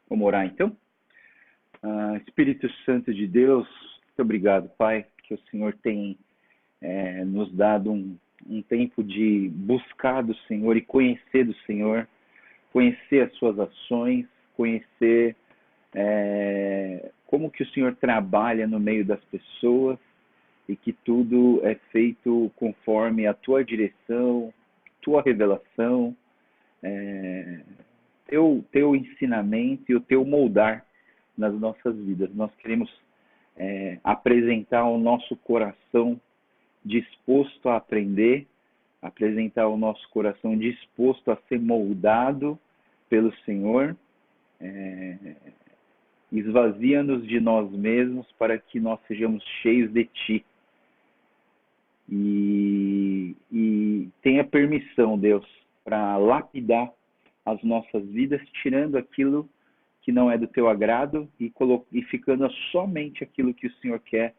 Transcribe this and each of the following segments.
Vamos orar então? Espírito Santo de Deus, muito obrigado, Pai, que o Senhor tem nos dado um tempo de buscar do Senhor e conhecer do Senhor, conhecer as suas ações, conhecer como que o Senhor trabalha no meio das pessoas e que tudo é feito conforme a tua direção, tua revelação, teu ensinamento e o teu moldar nas nossas vidas. Nós queremos apresentar o nosso coração disposto a aprender, apresentar o nosso coração disposto a ser moldado pelo Senhor. Esvazia-nos de nós mesmos para que nós sejamos cheios de Ti. E tenha permissão, Deus, para lapidar as nossas vidas, tirando aquilo que não é do Teu agrado e ficando somente aquilo que o Senhor quer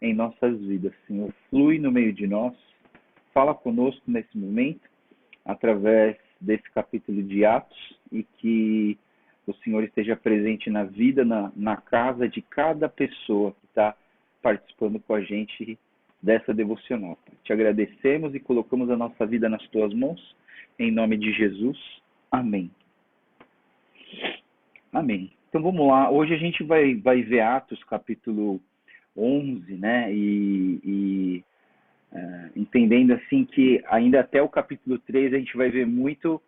em nossas vidas. Senhor, flui no meio de nós, fala conosco nesse momento, através desse capítulo de Atos, e que o Senhor esteja presente na vida, na casa de cada pessoa que está participando com a gente dessa devocional. Te agradecemos e colocamos a nossa vida nas tuas mãos, em nome de Jesus. Amém. Amém. Então vamos lá, hoje a gente vai ver Atos capítulo 11, né, entendendo assim que ainda até o capítulo 3 a gente vai ver muito,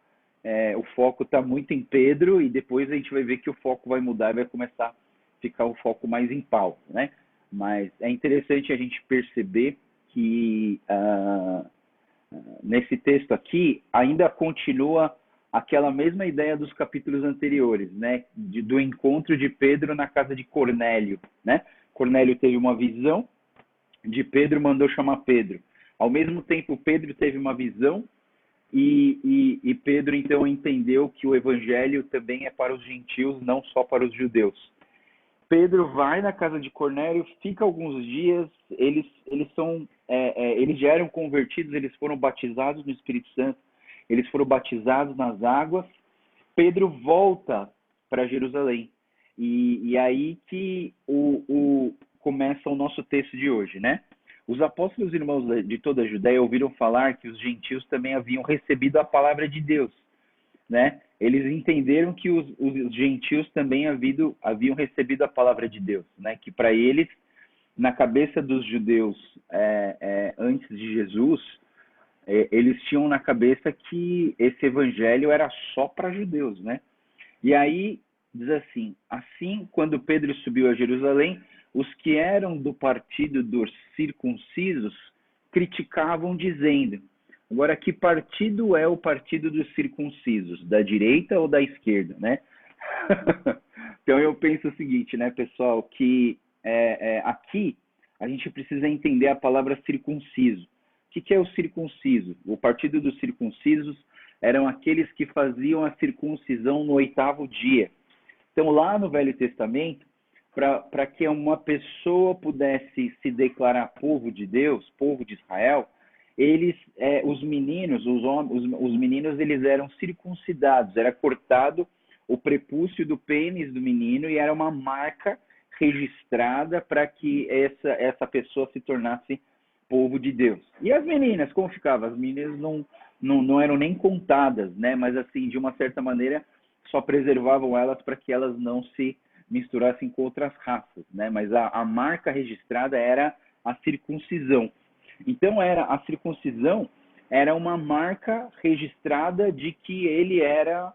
o foco está muito em Pedro, e depois a gente vai ver que o foco vai mudar e vai começar a ficar o foco mais em Paulo, né? Mas é interessante a gente perceber que nesse texto aqui ainda continua aquela mesma ideia dos capítulos anteriores, né? Do encontro de Pedro na casa de Cornélio, né? Cornélio teve uma visão de Pedro, mandou chamar Pedro. Ao mesmo tempo, Pedro teve uma visão e Pedro então entendeu que o evangelho também é para os gentios, não só para os judeus. Pedro vai na casa de Cornélio, fica alguns dias, eles já eram convertidos, eles foram batizados no Espírito Santo, eles foram batizados nas águas. Pedro volta para Jerusalém. E aí que começa o nosso texto de hoje, né? Os apóstolos e irmãos de toda a Judéia ouviram falar que os gentios também haviam recebido a palavra de Deus, né? Eles entenderam que os gentios também haviam recebido a palavra de Deus, né? Que para eles, na cabeça dos judeus antes de Jesus, eles tinham na cabeça que esse evangelho era só para judeus, né? E aí diz assim, quando Pedro subiu a Jerusalém, os que eram do partido dos circuncisos criticavam, dizendo: agora, que partido é o partido dos circuncisos? Da direita ou da esquerda, né? Então eu penso o seguinte, né, pessoal, que aqui a gente precisa entender a palavra circunciso. O que é o circunciso? O partido dos circuncisos eram aqueles que faziam a circuncisão no 8º dia. Então, lá no Velho Testamento, para que uma pessoa pudesse se declarar povo de Deus, povo de Israel, os meninos, os meninos, eles eram circuncidados, era cortado o prepúcio do pênis do menino e era uma marca registrada para que essa pessoa se tornasse povo de Deus. E as meninas, como ficava? As meninas não eram nem contadas, né? Mas assim, de uma certa maneira, só preservavam elas para que elas não se misturassem com outras raças, né? Mas a marca registrada era a circuncisão. Então, a circuncisão era uma marca registrada de que ele era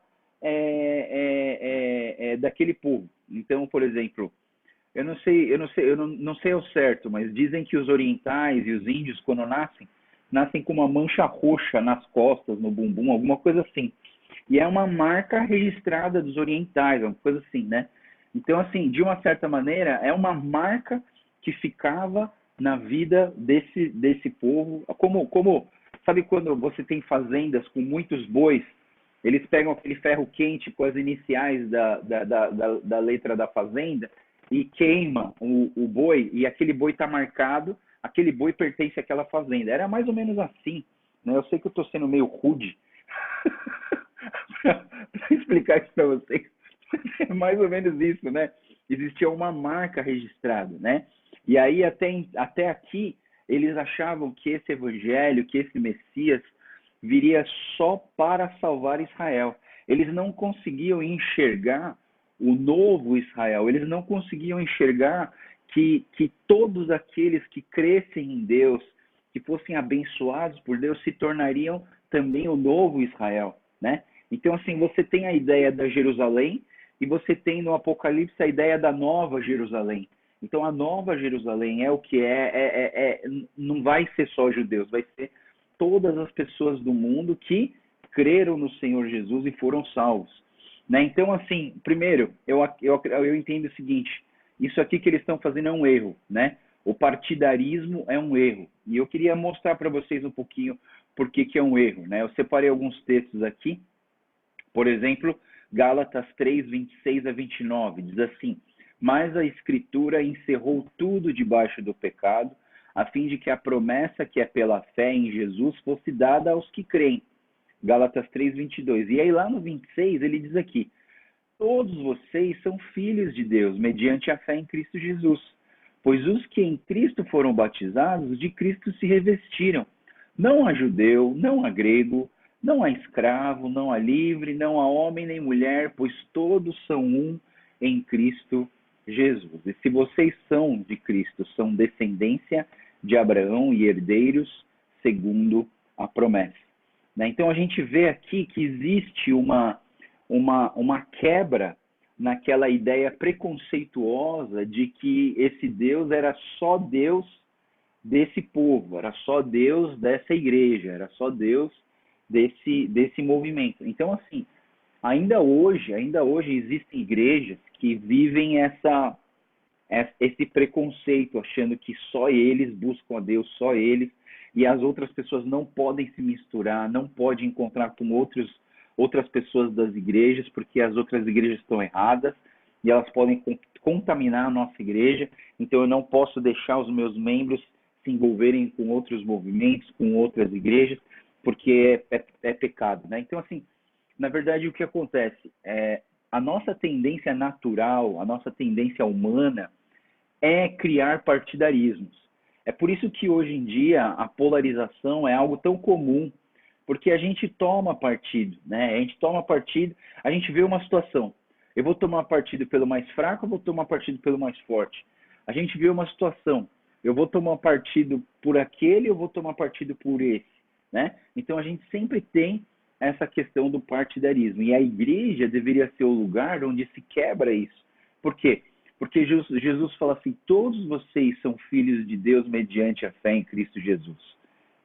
daquele povo. Então, por exemplo, eu não sei ao certo, mas dizem que os orientais e os índios, quando nascem com uma mancha roxa nas costas, no bumbum, alguma coisa assim. E é uma marca registrada dos orientais, uma coisa assim, né? Então, assim, de uma certa maneira, é uma marca que ficava na vida desse povo. Como sabe quando você tem fazendas com muitos bois, eles pegam aquele ferro quente com as iniciais da letra da fazenda e queima o boi, e aquele boi está marcado, aquele boi pertence àquela fazenda. Era mais ou menos assim, né? Eu sei que eu estou sendo meio rude para explicar isso para vocês. É mais ou menos isso, né? Existia uma marca registrada, né? E aí até aqui eles achavam que esse evangelho, que esse Messias viria só para salvar Israel. Eles não conseguiam enxergar o novo Israel, eles não conseguiam enxergar que todos aqueles que crescem em Deus, que fossem abençoados por Deus, se tornariam também o novo Israel, né? Então, assim, você tem a ideia da Jerusalém e você tem no Apocalipse a ideia da nova Jerusalém. Então, a nova Jerusalém é o que não vai ser só judeus, vai ser todas as pessoas do mundo que creram no Senhor Jesus e foram salvos. Né? Então, assim, primeiro, eu entendo o seguinte, isso aqui que eles estão fazendo é um erro, né? O partidarismo é um erro. E eu queria mostrar para vocês um pouquinho por que é um erro, né? Eu separei alguns textos aqui, por exemplo, Gálatas 3, 26 a 29, diz assim: mas a Escritura encerrou tudo debaixo do pecado, a fim de que a promessa que é pela fé em Jesus fosse dada aos que creem. Gálatas 3, 22. E aí lá no 26 ele diz aqui: todos vocês são filhos de Deus, mediante a fé em Cristo Jesus. Pois os que em Cristo foram batizados, de Cristo se revestiram. Não há judeu, não há grego, não há escravo, não há livre, não há homem nem mulher, pois todos são um em Cristo Jesus. E se vocês são de Cristo, são descendência de Abraão e herdeiros segundo a promessa. Né? Então a gente vê aqui que existe uma quebra naquela ideia preconceituosa de que esse Deus era só Deus desse povo, era só Deus dessa igreja, era só Deus desse movimento. Então, assim, ainda hoje existem igrejas que vivem esse preconceito, achando que só eles buscam a Deus, só eles, e as outras pessoas não podem se misturar, não podem encontrar com outras pessoas das igrejas, porque as outras igrejas estão erradas e elas podem contaminar a nossa igreja, então eu não posso deixar os meus membros se envolverem com outros movimentos, com outras igrejas, porque é pecado, né? Então, assim, na verdade, o que acontece? A nossa tendência natural, a nossa tendência humana é criar partidarismos. É por isso que hoje em dia a polarização é algo tão comum, porque a gente toma partido, né? A gente toma partido, a gente vê uma situação. Eu vou tomar partido pelo mais fraco, eu vou tomar partido pelo mais forte. A gente vê uma situação. Eu vou tomar partido por aquele, eu vou tomar partido por esse, né? Então a gente sempre tem essa questão do partidarismo. E a igreja deveria ser o lugar onde se quebra isso. Por quê? Porque Jesus fala assim: todos vocês são filhos de Deus mediante a fé em Cristo Jesus.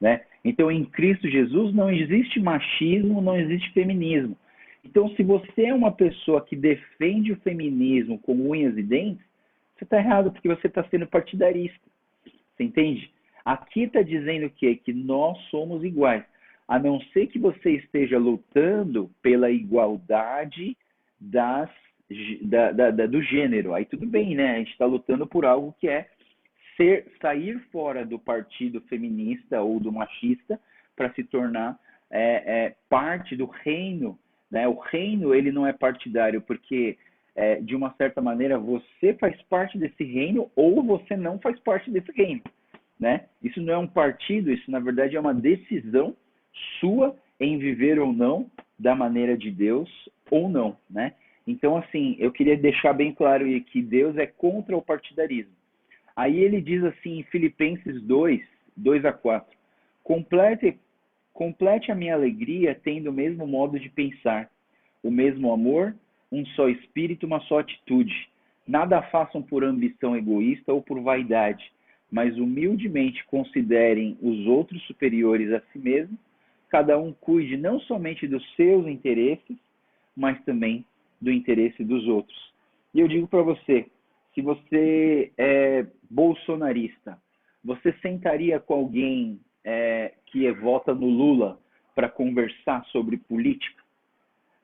Né? Então, em Cristo Jesus não existe machismo, não existe feminismo. Então, se você é uma pessoa que defende o feminismo com unhas e dentes, você está errado, porque você está sendo partidarista. Você entende? Aqui está dizendo o quê? Que nós somos iguais. A não ser que você esteja lutando pela igualdade do gênero. Aí tudo bem, né? A gente está lutando por algo que é sair fora do partido feminista ou do machista para se tornar parte do reino. Né? O reino ele não é partidário porque, de uma certa maneira, você faz parte desse reino ou você não faz parte desse reino. Né? Isso não é um partido, isso na verdade é uma decisão sua em viver ou não da maneira de Deus ou não. Né? Então, assim, eu queria deixar bem claro aí que Deus é contra o partidarismo. Aí ele diz assim em Filipenses 2, 2 a 4, complete a minha alegria tendo o mesmo modo de pensar, o mesmo amor, um só espírito, uma só atitude. Nada façam por ambição egoísta ou por vaidade, mas humildemente considerem os outros superiores a si mesmo, cada um cuide não somente dos seus interesses, mas também do interesse dos outros. E eu digo para você, se você é bolsonarista, você sentaria com alguém que vota no Lula para conversar sobre política?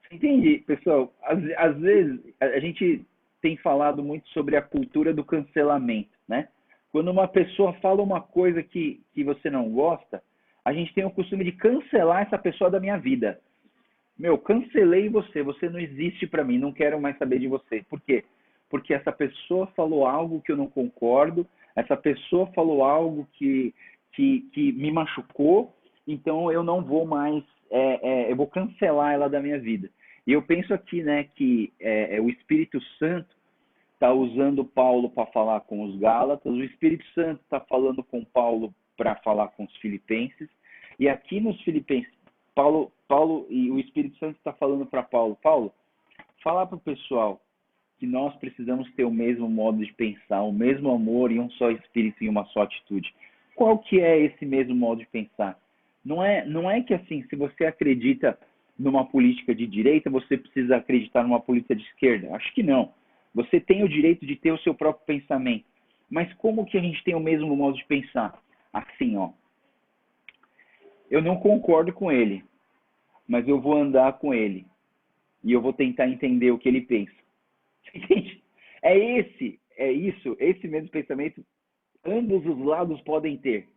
Você entende, pessoal? Às vezes a gente tem falado muito sobre a cultura do cancelamento, né? Quando uma pessoa fala uma coisa que você não gosta, a gente tem o costume de cancelar essa pessoa da minha vida. Meu, cancelei você, você não existe para mim, não quero mais saber de você. Por quê? Porque essa pessoa falou algo que eu não concordo, essa pessoa falou algo que me machucou, então eu não vou mais, eu vou cancelar ela da minha vida. E eu penso aqui, né, que o Espírito Santo está usando Paulo para falar com os Gálatas, o Espírito Santo está falando com Paulo para falar com os Filipenses, e aqui nos Filipenses, Paulo e o Espírito Santo está falando para Paulo, Paulo, falar para o pessoal que nós precisamos ter o mesmo modo de pensar, o mesmo amor e um só espírito e uma só atitude. Qual que é esse mesmo modo de pensar? Não é que assim, se você acredita numa política de direita, você precisa acreditar numa política de esquerda. Acho que não. Você tem o direito de ter o seu próprio pensamento. Mas como que a gente tem o mesmo modo de pensar? Assim, ó. Eu não concordo com ele, mas eu vou andar com ele e eu vou tentar entender o que ele pensa. Entende? Esse mesmo pensamento, ambos os lados podem ter.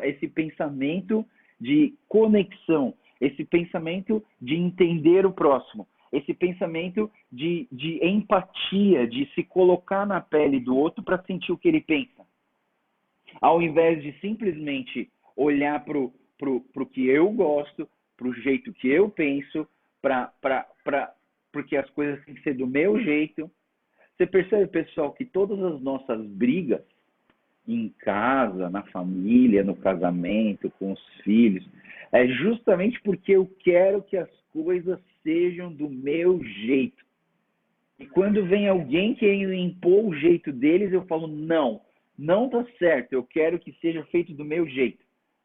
Esse pensamento de conexão, esse pensamento de entender o próximo, esse pensamento de empatia, de se colocar na pele do outro para sentir o que ele pensa. Ao invés de simplesmente olhar pro que eu gosto, pro jeito que eu penso, porque as coisas têm que ser do meu jeito. Você percebe, pessoal, que todas as nossas brigas em casa, na família, no casamento, com os filhos, é justamente porque eu quero que as coisas sejam do meu jeito. E quando vem alguém que impor o jeito deles, eu falo, não, não tá certo, eu quero que seja feito do meu jeito,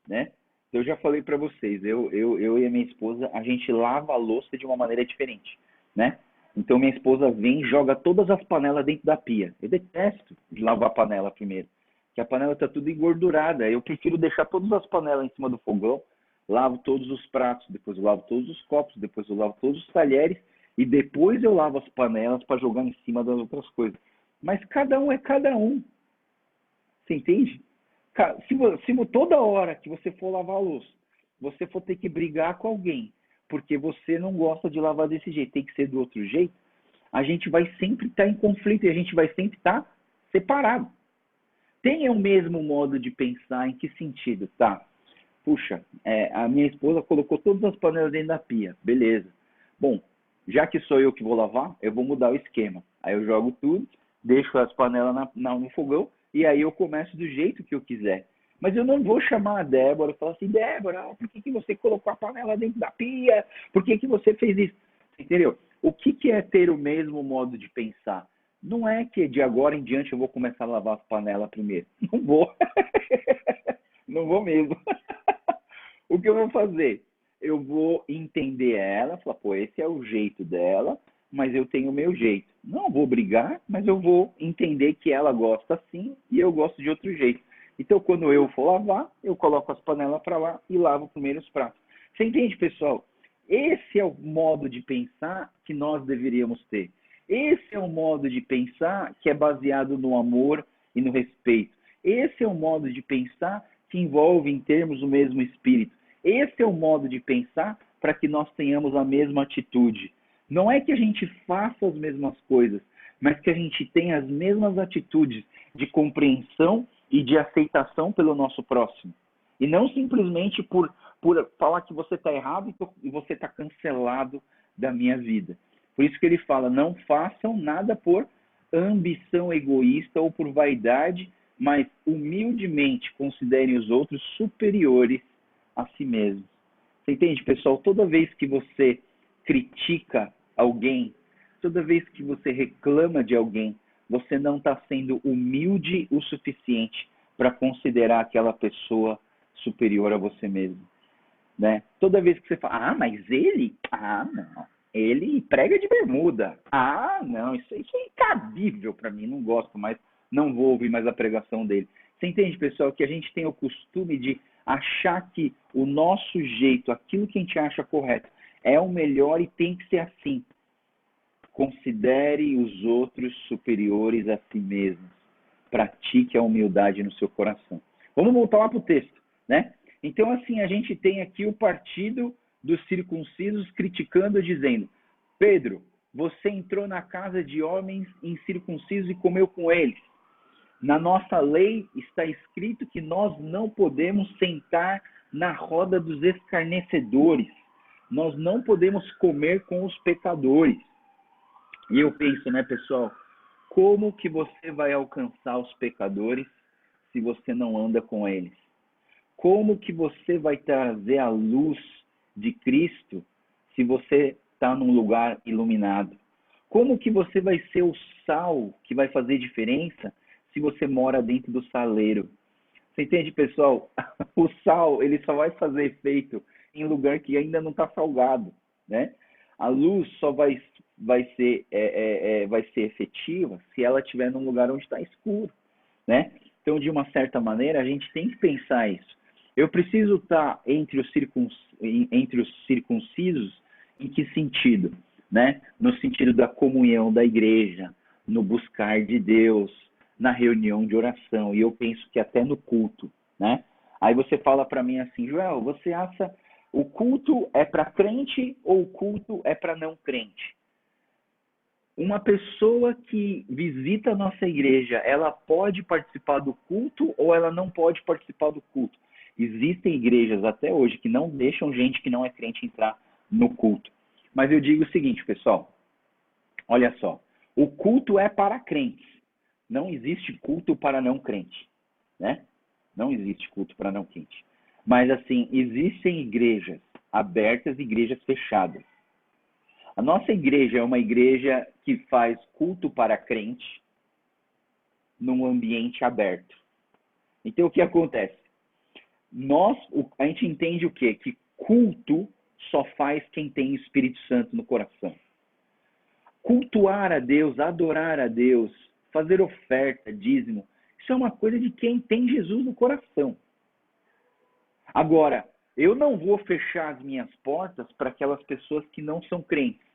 né? Eu já falei para vocês, eu e a minha esposa, a gente lava a louça de uma maneira diferente, né? Então minha esposa vem e joga todas as panelas dentro da pia. Eu detesto de lavar a panela primeiro, porque a panela tá tudo engordurada. Eu prefiro deixar todas as panelas em cima do fogão, lavo todos os pratos, depois eu lavo todos os copos, depois eu lavo todos os talheres e depois eu lavo as panelas para jogar em cima das outras coisas. Mas cada um é cada um. Você entende? Se toda hora que você for lavar a louça, você for ter que brigar com alguém, porque você não gosta de lavar desse jeito, tem que ser do outro jeito, a gente vai sempre estar em conflito e a gente vai sempre estar separado. Tenha o mesmo modo de pensar, em que sentido? Tá, puxa, a minha esposa colocou todas as panelas dentro da pia, beleza. Bom, já que sou eu que vou lavar, eu vou mudar o esquema. Aí eu jogo tudo, deixo as panelas no fogão e aí eu começo do jeito que eu quiser. Mas eu não vou chamar a Débora e falar assim, Débora, por que você colocou a panela dentro da pia? Por que você fez isso? Entendeu? O que é ter o mesmo modo de pensar? Não é que de agora em diante eu vou começar a lavar as panelas primeiro. Não vou. Não vou mesmo. O que eu vou fazer? Eu vou entender ela, falar, pô, esse é o jeito dela, mas eu tenho o meu jeito. Não vou brigar, mas eu vou entender que ela gosta assim e eu gosto de outro jeito. Então, quando eu for lavar, eu coloco as panelas para lá e lavo primeiro os pratos. Você entende, pessoal? Esse é o modo de pensar que nós deveríamos ter. Esse é o modo de pensar que é baseado no amor e no respeito. Esse é o modo de pensar que envolve em termos o mesmo espírito. Esse é o modo de pensar para que nós tenhamos a mesma atitude. Não é que a gente faça as mesmas coisas, mas que a gente tenha as mesmas atitudes de compreensão e de aceitação pelo nosso próximo. E não simplesmente por falar que você está errado e você está cancelado da minha vida. Por isso que ele fala, não façam nada por ambição egoísta ou por vaidade, mas humildemente considerem os outros superiores a si mesmos. Você entende, pessoal? Toda vez que você critica alguém, toda vez que você reclama de alguém, você não está sendo humilde o suficiente para considerar aquela pessoa superior a você mesmo, né? Toda vez que você fala, mas ele? Não. Ele prega de bermuda. Não, isso é incabível para mim, não gosto mais, não vou ouvir mais a pregação dele. Você entende, pessoal, que a gente tem o costume de achar que o nosso jeito, aquilo que a gente acha correto, é o melhor e tem que ser assim. Considere os outros superiores a si mesmos. Pratique a humildade no seu coração. Vamos voltar lá para o texto, né? Então, assim, a gente tem aqui o partido dos circuncisos criticando, dizendo: Pedro, você entrou na casa de homens incircuncisos e comeu com eles. Na nossa lei está escrito que nós não podemos sentar na roda dos escarnecedores. Nós não podemos comer com os pecadores. E eu penso, né, pessoal, como que você vai alcançar os pecadores se você não anda com eles? Como que você vai trazer a luz de Cristo se você está num lugar iluminado? Como que você vai ser o sal que vai fazer diferença se você mora dentro do saleiro? Você entende, pessoal? O sal, ele só vai fazer efeito em lugar que ainda não está salgado, né? A luz só vai ser efetiva se ela estiver num lugar onde está escuro, né? Então, de uma certa maneira, a gente tem que pensar isso. Eu preciso estar entre os circuncisos em que sentido? Né? No sentido da comunhão da igreja, no buscar de Deus, na reunião de oração, e eu penso que até no culto, né? Aí você fala para mim assim: Joel, você acha o culto é para crente ou o culto é para não crente? Uma pessoa que visita a nossa igreja, ela pode participar do culto ou ela não pode participar do culto? Existem igrejas até hoje que não deixam gente que não é crente entrar no culto. Mas eu digo o seguinte, pessoal, olha só, o culto é para crentes, não existe culto para não crente, né? Não existe culto para não crente. Mas assim, existem igrejas abertas e igrejas fechadas. A nossa igreja é uma igreja que faz culto para crente num ambiente aberto. Então, o que acontece? A gente entende o quê? Que culto só faz quem tem o Espírito Santo no coração. Cultuar a Deus, adorar a Deus, fazer oferta, dízimo, isso é uma coisa de quem tem Jesus no coração. Agora, eu não vou fechar as minhas portas para aquelas pessoas que não são crentes.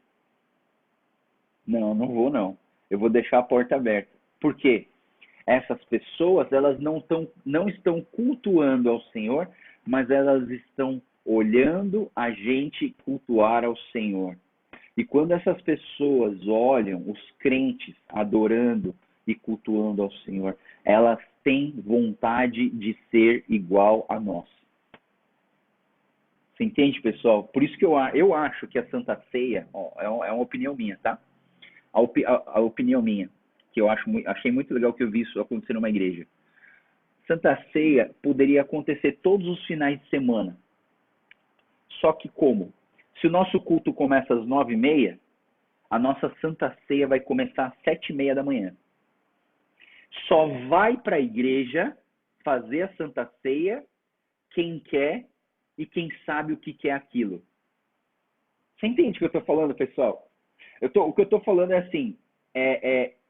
Não vou não. Eu vou deixar a porta aberta. Por quê? Essas pessoas, elas não estão cultuando ao Senhor, mas elas estão olhando a gente cultuar ao Senhor. E quando essas pessoas olham os crentes adorando e cultuando ao Senhor, elas têm vontade de ser igual a nós. Você entende, pessoal? Por isso que eu acho que a Santa Ceia, é uma opinião minha, tá? A opinião minha, que eu achei muito legal que eu vi isso acontecer numa igreja. Santa Ceia poderia acontecer todos os finais de semana. Só que como? Se o nosso culto começa às 9h30, a nossa Santa Ceia vai começar às 7h30 da manhã. Só vai para a igreja fazer a Santa Ceia quem quer e quem sabe o que é aquilo. Você entende o que eu estou falando, pessoal? O que eu estou falando é assim,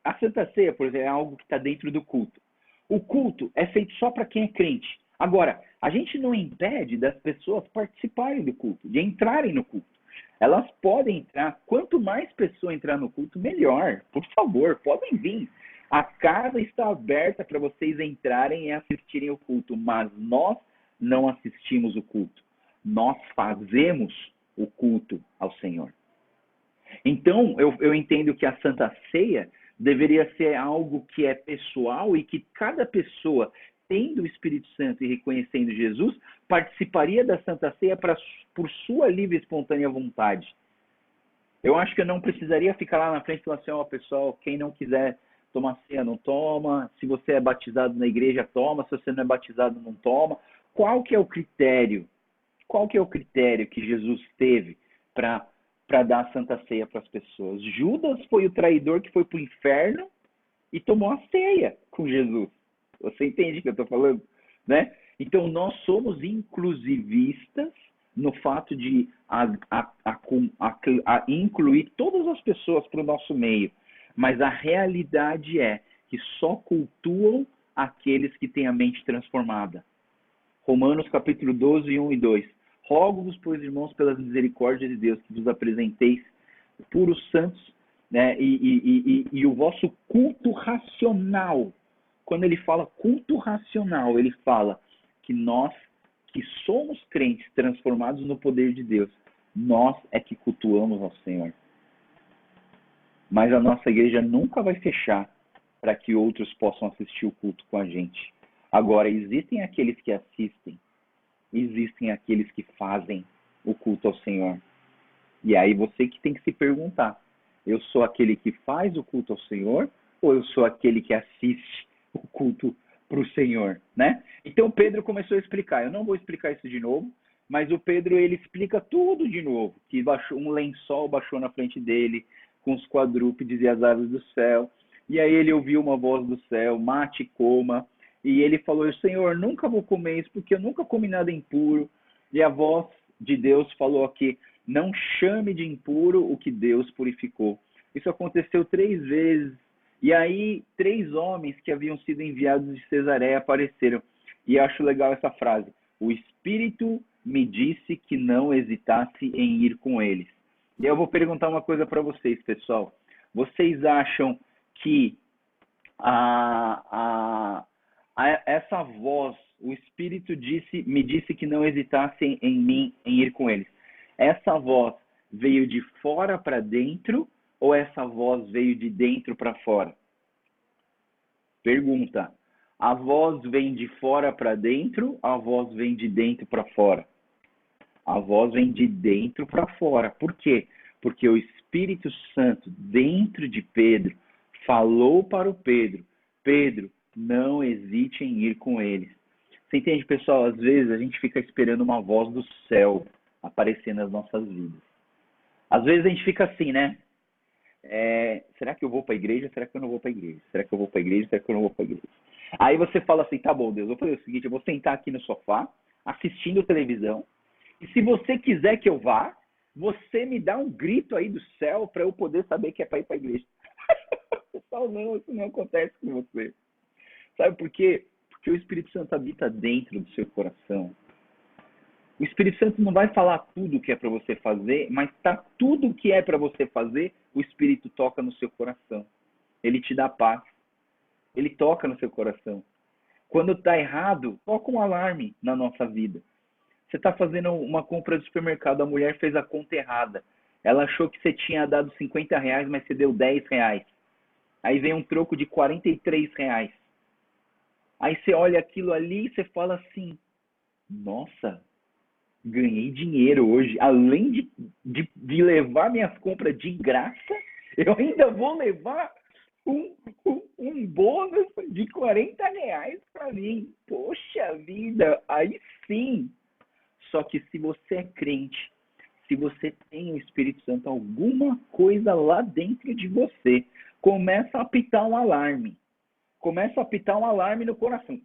a Santa Ceia, por exemplo, é algo que está dentro do culto. O culto é feito só para quem é crente. Agora, a gente não impede das pessoas participarem do culto, de entrarem no culto. Elas podem entrar, quanto mais pessoas entrar no culto, melhor. Por favor, podem vir. A casa está aberta para vocês entrarem e assistirem o culto, mas nós não assistimos o culto. Nós fazemos o culto ao Senhor. Então, eu entendo que a Santa Ceia deveria ser algo que é pessoal e que cada pessoa, tendo o Espírito Santo e reconhecendo Jesus, participaria da Santa Ceia por sua livre e espontânea vontade. Eu acho que eu não precisaria ficar lá na frente e falar assim, pessoal, quem não quiser tomar ceia, não toma. Se você é batizado na igreja, toma. Se você não é batizado, não toma. Qual que é o critério? Qual que é o critério que Jesus teve para dar a Santa Ceia para as pessoas? Judas foi o traidor que foi para o inferno e tomou a ceia com Jesus. Você entende o que eu estou falando? Né? Então, nós somos inclusivistas no fato de incluir todas as pessoas para o nosso meio. Mas a realidade é que só cultuam aqueles que têm a mente transformada. Romanos capítulo 12, 1 e 2. Rogo-vos, pois, irmãos, pelas misericórdias de Deus, que vos apresenteis puros santos, né, e o vosso culto racional. Quando ele fala culto racional, ele fala que nós que somos crentes transformados no poder de Deus, nós é que cultuamos ao Senhor. Mas a nossa igreja nunca vai fechar para que outros possam assistir o culto com a gente. Agora, existem aqueles que assistem, existem aqueles que fazem o culto ao Senhor. E aí você que tem que se perguntar, eu sou aquele que faz o culto ao Senhor ou eu sou aquele que assiste o culto para o Senhor, né? Então Pedro começou a explicar. Eu não vou explicar isso de novo, mas o Pedro ele explica tudo de novo. Que baixou, um lençol baixou na frente dele com os quadrúpedes e as aves do céu. E aí ele ouviu uma voz do céu, mate e coma. E ele falou, Senhor, nunca vou comer isso porque eu nunca comi nada impuro. E a voz de Deus falou aqui, não chame de impuro o que Deus purificou. Isso aconteceu 3 vezes. E aí, 3 homens que haviam sido enviados de Cesareia apareceram. E acho legal essa frase. O Espírito me disse que não hesitasse em ir com eles. E eu vou perguntar uma coisa para vocês, pessoal. Vocês acham que essa voz, o Espírito me disse que não hesitasse em mim em ir com eles. Essa voz veio de fora para dentro ou essa voz veio de dentro para fora? Pergunta. A voz vem de fora para dentro, a voz vem de dentro para fora? A voz vem de dentro para fora. Por quê? Porque o Espírito Santo, dentro de Pedro, falou para o Pedro, Pedro, não hesite em ir com eles. Você entende, pessoal? Às vezes a gente fica esperando uma voz do céu aparecer nas nossas vidas. Às vezes a gente fica assim, né? Será que eu vou para a igreja? Será que eu não vou para a igreja? Será que eu vou para a igreja? Será que eu não vou para a igreja? Aí você fala assim, tá bom, Deus, eu vou fazer o seguinte, eu vou sentar aqui no sofá, assistindo televisão, e se você quiser que eu vá, você me dá um grito aí do céu para eu poder saber que é para ir para a igreja. Pessoal, não, isso não acontece com você. Sabe por quê? Porque o Espírito Santo habita dentro do seu coração. O Espírito Santo não vai falar tudo o que é para você fazer, mas tá tudo o que é para você fazer, o Espírito toca no seu coração. Ele te dá paz. Ele toca no seu coração. Quando está errado, toca um alarme na nossa vida. Você está fazendo uma compra de supermercado, a mulher fez a conta errada. Ela achou que você tinha dado R$50, mas você deu R$10. Aí vem um troco de R$43. Aí você olha aquilo ali e você fala assim, nossa, ganhei dinheiro hoje. Além de levar minhas compras de graça, eu ainda vou levar um bônus de R$40 para mim. Poxa vida, aí sim. Só que se você é crente, se você tem o Espírito Santo, alguma coisa lá dentro de você começa a apitar um alarme. Começa a apitar um alarme no coração.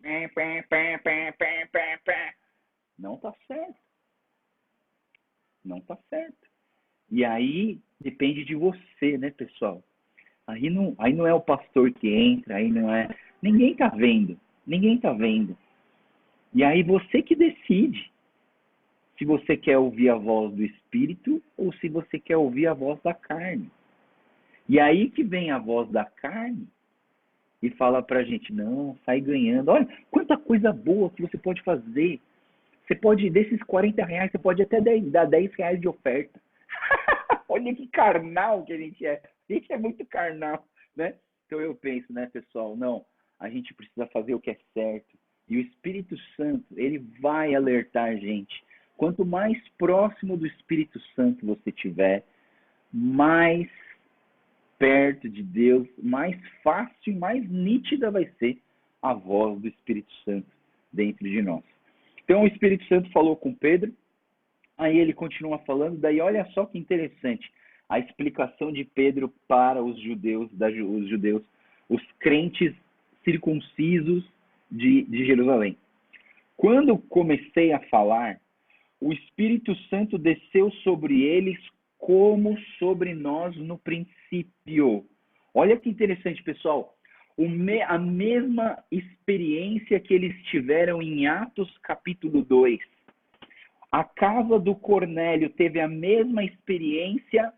Não está certo. Não está certo. E aí depende de você, né, pessoal? Aí não é o pastor que entra, aí não é... Ninguém está vendo. Ninguém está vendo. E aí você que decide se você quer ouvir a voz do Espírito ou se você quer ouvir a voz da carne. E aí que vem a voz da carne e fala pra gente, não, sai ganhando. Olha, quanta coisa boa que você pode fazer. Você pode, desses R$40, você pode até dar R$10 de oferta. Olha que carnal que a gente é. A gente é muito carnal, né? Então eu penso, né, pessoal, não, a gente precisa fazer o que é certo. E o Espírito Santo, ele vai alertar a gente. Quanto mais próximo do Espírito Santo você tiver, mais perto de Deus, mais fácil e mais nítida vai ser a voz do Espírito Santo dentro de nós. Então o Espírito Santo falou com Pedro, aí ele continua falando, daí olha só que interessante, a explicação de Pedro para os judeus, os crentes circuncisos de Jerusalém. Quando comecei a falar, o Espírito Santo desceu sobre eles como sobre nós no princípio. Olha que interessante, pessoal. A mesma experiência que eles tiveram em Atos capítulo 2. A casa do Cornélio teve a mesma experiência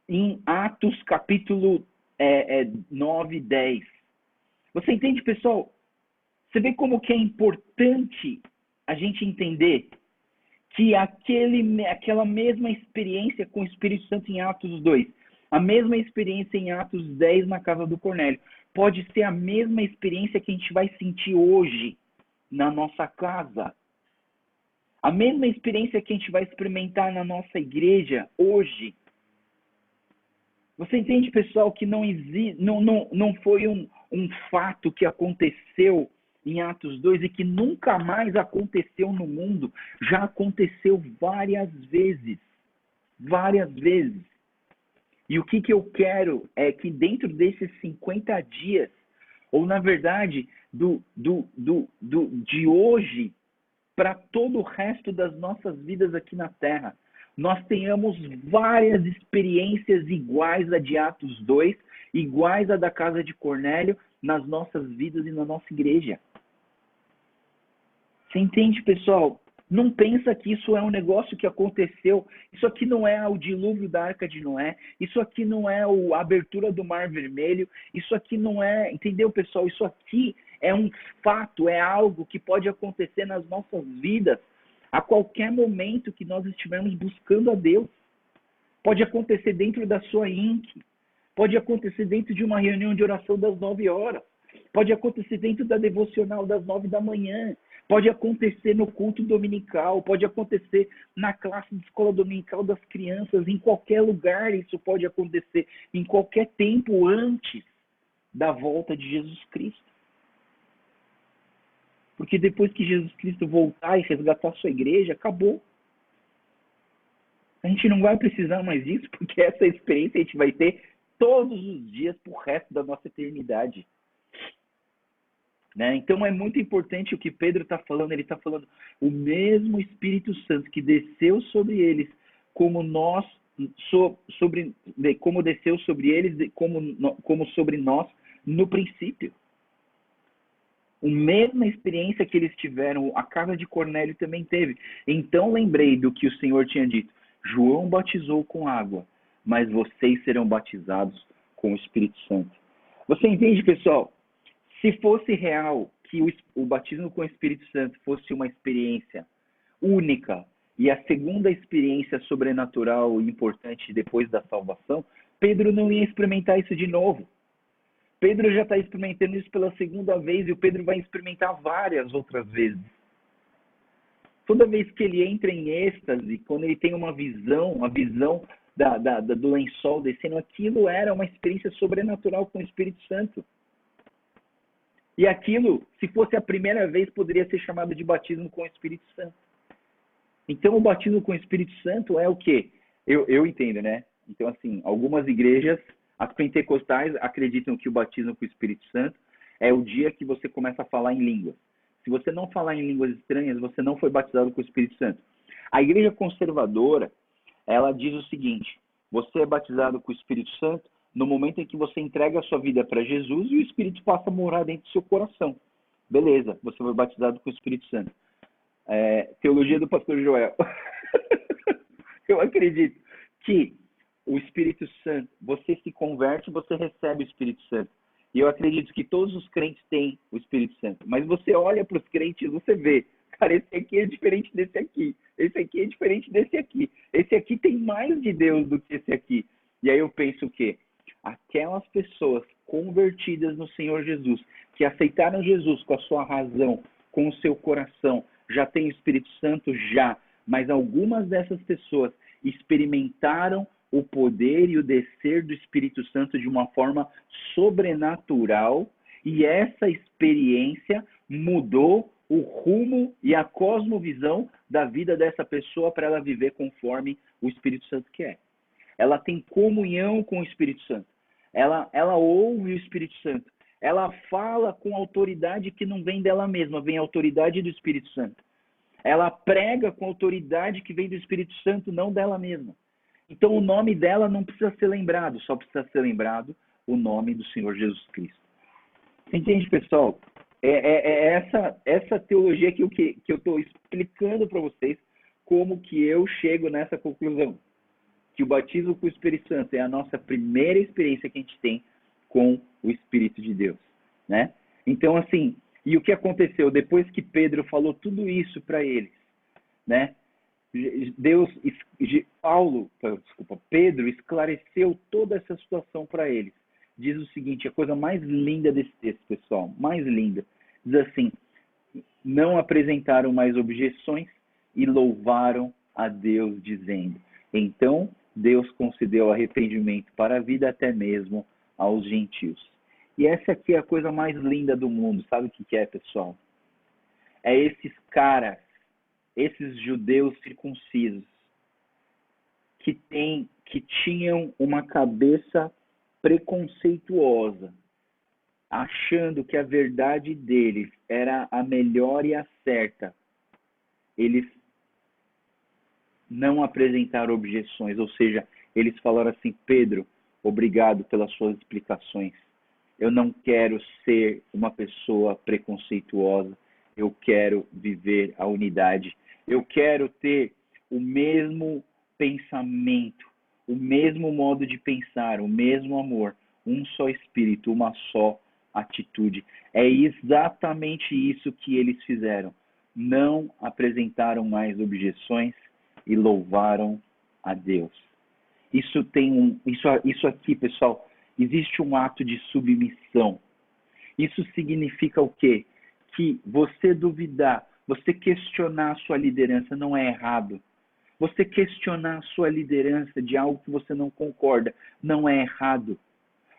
em Atos capítulo 9 e 10. Você entende, pessoal? Você vê como que é importante a gente entender que aquela mesma experiência com o Espírito Santo em Atos 2, a mesma experiência em Atos 10 na casa do Cornélio, pode ser a mesma experiência que a gente vai sentir hoje na nossa casa. A mesma experiência que a gente vai experimentar na nossa igreja hoje. Você entende, pessoal, que não foi um fato que aconteceu em Atos 2 e que nunca mais aconteceu no mundo. Já aconteceu várias vezes. Várias vezes. E o que eu quero é que dentro desses 50 dias, ou na verdade, de hoje para todo o resto das nossas vidas aqui na Terra, nós tenhamos várias experiências iguais a de Atos 2, iguais a da casa de Cornélio, nas nossas vidas e na nossa igreja. Você entende, pessoal? Não pensa que isso é um negócio que aconteceu. Isso aqui não é o dilúvio da Arca de Noé. Isso aqui não é a abertura do Mar Vermelho. Isso aqui não é... Entendeu, pessoal? Isso aqui é um fato, é algo que pode acontecer nas nossas vidas a qualquer momento que nós estivermos buscando a Deus. Pode acontecer dentro da sua INC. Pode acontecer dentro de uma reunião de oração das 9 horas. Pode acontecer dentro da devocional das 9 da manhã. Pode acontecer no culto dominical, pode acontecer na classe de escola dominical das crianças, em qualquer lugar isso pode acontecer, em qualquer tempo antes da volta de Jesus Cristo. Porque depois que Jesus Cristo voltar e resgatar a sua igreja, acabou. A gente não vai precisar mais disso, porque essa experiência a gente vai ter todos os dias pro resto da nossa eternidade. Né? Então é muito importante o que Pedro está falando. Ele está falando o mesmo Espírito Santo que desceu sobre eles, como desceu sobre eles, como sobre nós no princípio. A mesma experiência que eles tiveram, a casa de Cornélio também teve. Então lembrei do que o Senhor tinha dito: João batizou com água, mas vocês serão batizados com o Espírito Santo. Você entende, pessoal? Se fosse real que o batismo com o Espírito Santo fosse uma experiência única e a segunda experiência sobrenatural e importante depois da salvação, Pedro não ia experimentar isso de novo. Pedro já está experimentando isso pela segunda vez e o Pedro vai experimentar várias outras vezes. Toda vez que ele entra em êxtase, quando ele tem uma visão do lençol descendo, aquilo era uma experiência sobrenatural com o Espírito Santo. E aquilo, se fosse a primeira vez, poderia ser chamado de batismo com o Espírito Santo. Então, o batismo com o Espírito Santo é o quê? Eu entendo, né? Então, assim, algumas igrejas, as pentecostais, acreditam que o batismo com o Espírito Santo é o dia que você começa a falar em línguas. Se você não falar em línguas estranhas, você não foi batizado com o Espírito Santo. A igreja conservadora, ela diz o seguinte: você é batizado com o Espírito Santo no momento em que você entrega a sua vida para Jesus e o Espírito passa a morar dentro do seu coração. Beleza, você foi batizado com o Espírito Santo. Teologia do pastor Joel. Eu acredito que o Espírito Santo, você se converte, você recebe o Espírito Santo. E eu acredito que todos os crentes têm o Espírito Santo. Mas você olha para os crentes, você vê, cara, esse aqui é diferente desse aqui. Esse aqui é diferente desse aqui. Esse aqui tem mais de Deus do que esse aqui. E aí eu penso que aquelas pessoas convertidas no Senhor Jesus, que aceitaram Jesus com a sua razão, com o seu coração, já têm o Espírito Santo? Já. Mas algumas dessas pessoas experimentaram o poder e o descer do Espírito Santo de uma forma sobrenatural, e essa experiência mudou o rumo e a cosmovisão da vida dessa pessoa para ela viver conforme o Espírito Santo quer. Ela tem comunhão com o Espírito Santo. Ela ouve o Espírito Santo. Ela fala com autoridade que não vem dela mesma, vem a autoridade do Espírito Santo. Ela prega com autoridade que vem do Espírito Santo, não dela mesma. Então o nome dela não precisa ser lembrado, só precisa ser lembrado o nome do Senhor Jesus Cristo. Você entende, pessoal? Essa teologia que eu estou explicando para vocês, como que eu chego nessa conclusão. Que o batismo com o Espírito Santo é a nossa primeira experiência que a gente tem com o Espírito de Deus, né? Então, assim, E o que aconteceu? Depois que Pedro falou tudo isso para eles, né? Pedro esclareceu toda essa situação para eles. Diz o seguinte, a coisa mais linda desse texto, pessoal, mais linda. Diz assim, não apresentaram mais objeções e louvaram a Deus, dizendo, então Deus concedeu arrependimento para a vida até mesmo aos gentios. E essa aqui é a coisa mais linda do mundo. Sabe o que é, pessoal? É esses caras, esses judeus circuncisos, que tinham uma cabeça preconceituosa, achando que a verdade deles era a melhor e a certa. Eles não apresentaram objeções, ou seja, eles falaram assim, Pedro, obrigado pelas suas explicações. Eu não quero ser uma pessoa preconceituosa, eu quero viver a unidade. Eu quero ter o mesmo pensamento, o mesmo modo de pensar, o mesmo amor, um só espírito, uma só atitude. É exatamente isso que eles fizeram. Não apresentaram mais objeções e louvaram a Deus. Isso aqui, pessoal, existe um ato de submissão. Isso significa o quê? Que você duvidar, você questionar a sua liderança não é errado. Você questionar a sua liderança de algo que você não concorda não é errado.